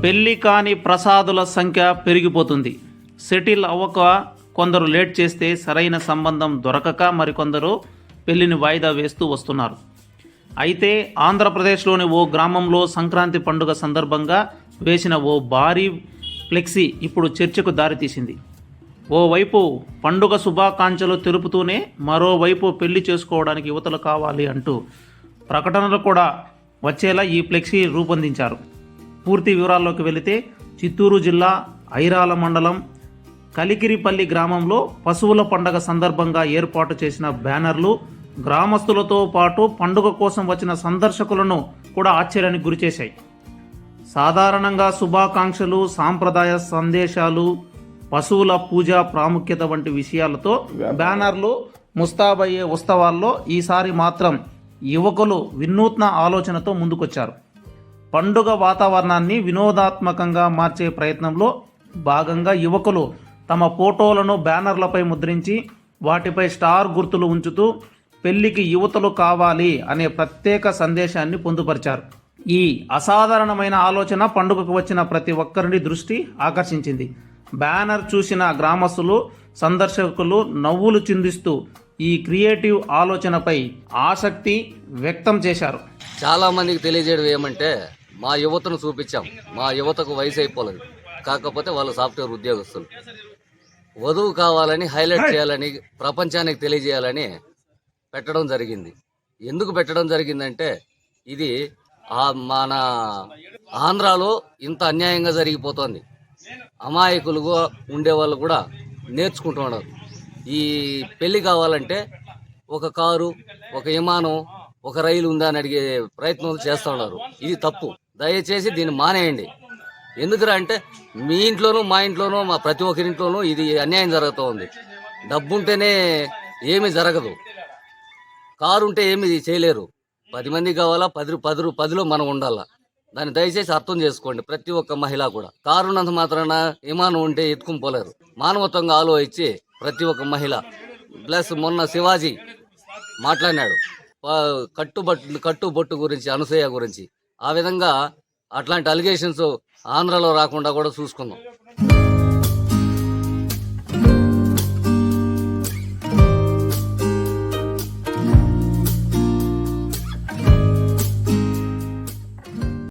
పెళ్లి కాని ప్రసాదుల సంఖ్య పెరిగిపోతుంది. సెటిల్ అవ్వక కొందరు లేట్ చేస్తే సరైన సంబంధం దొరకక మరికొందరు పెళ్లిని వాయిదా వేస్తూ వస్తున్నారు. అయితే ఆంధ్రప్రదేశ్లోని ఓ గ్రామంలో సంక్రాంతి పండుగ సందర్భంగా వేసిన ఓ భారీ ఫ్లెక్సీ ఇప్పుడు చర్చకు దారితీసింది. ఓవైపు పండుగ శుభాకాంక్షలు తెలుపుతూనే మరోవైపు పెళ్లి చేసుకోవడానికి యువతలు కావాలి అంటూ ప్రకటనలు కూడా వచ్చేలా ఈ ఫ్లెక్సీ రూపొందించారు. పూర్తి వివరాల్లోకి వెళితే చిత్తూరు జిల్లా ఐరాల మండలం కలికిరిపల్లి గ్రామంలో పశువుల పండగ సందర్భంగా ఏర్పాటు చేసిన బ్యానర్లు గ్రామస్తులతో పాటు పండుగ కోసం వచ్చిన సందర్శకులను కూడా ఆశ్చర్యానికి గురిచేశాయి. సాధారణంగా శుభాకాంక్షలు, సాంప్రదాయ సందేశాలు, పశువుల పూజ ప్రాముఖ్యత వంటి విషయాలతో బ్యానర్లు ముస్తాబయ్యే ఉత్సవాల్లో ఈసారి మాత్రం యువకులు వినూత్న ఆలోచనతో ముందుకొచ్చారు. పండుగ వాతావరణాన్ని వినోదాత్మకంగా మార్చే ప్రయత్నంలో భాగంగా యువకులు తమ ఫోటోలను బ్యానర్లపై ముద్రించి వాటిపై స్టార్ గుర్తులు ఉంచుతూ పెళ్లికి యువతలు కావాలి అనే ప్రత్యేక సందేశాన్ని పొందుపరిచారు. ఈ అసాధారణమైన ఆలోచన పండుగకు వచ్చిన ప్రతి ఒక్కరిని దృష్టి ఆకర్షించింది. బ్యానర్ చూసిన గ్రామస్తులు, సందర్శకులు నవ్వులు చిందిస్తూ ఈ క్రియేటివ్ ఆలోచనపై ఆసక్తి వ్యక్తం చేశారు. చాలా మందికి తెలియజేయడం ఏమంటే, మా యువతను చూపించాం, మా యువతకు వయసు అయిపోలేదు, కాకపోతే వాళ్ళు సాఫ్ట్వేర్ ఉద్యోగస్తులు, వధువు కావాలని హైలైట్ చేయాలని ప్రపంచానికి తెలియజేయాలని పెట్టడం జరిగింది. ఎందుకు పెట్టడం జరిగిందంటే, ఇది మన ఆంధ్రాలో ఇంత అన్యాయంగా జరిగిపోతుంది. అమాయకులుగా ఉండేవాళ్ళు కూడా నేర్చుకుంటున్నారు. ఈ పెళ్లి కావాలంటే ఒక కారు, ఒక విమానం, ఒక రైలు ఉందా అని అడిగే ప్రయత్నం చేస్తూ ఉన్నారు. ఇది తప్పు. దయచేసి దీన్ని మానేయండి. ఎందుకురా అంటే, మీ ఇంట్లోనూ మా ఇంట్లోనూ మా ప్రతి ఒక్కరింట్లోనూ ఇది అన్యాయం జరుగుతూ ఉంది. డబ్బుంటేనే ఏమీ జరగదు, కారు ఉంటే ఏమి చేయలేరు. 10 మంది కావాలా, 10లో మనం ఉండాలా. దాన్ని దయచేసి అర్థం చేసుకోండి. ప్రతి ఒక్క మహిళ కూడా కారు ఉన్నంత మాత్రాన విమానం ఉంటే ఎత్తుకుని పోలేరు. మానవత్వంగా ఆలోచించి ప్రతి ఒక్క మహిళ ప్లస్ మొన్న శివాజీ మాట్లాడినాడు కట్టుబొట్టు గురించి, అనసూయ గురించి. ఆ విధంగా అట్లాంటి అలిగేషన్స్ ఆంధ్రాలో రాకుండా కూడా చూసుకుందాం.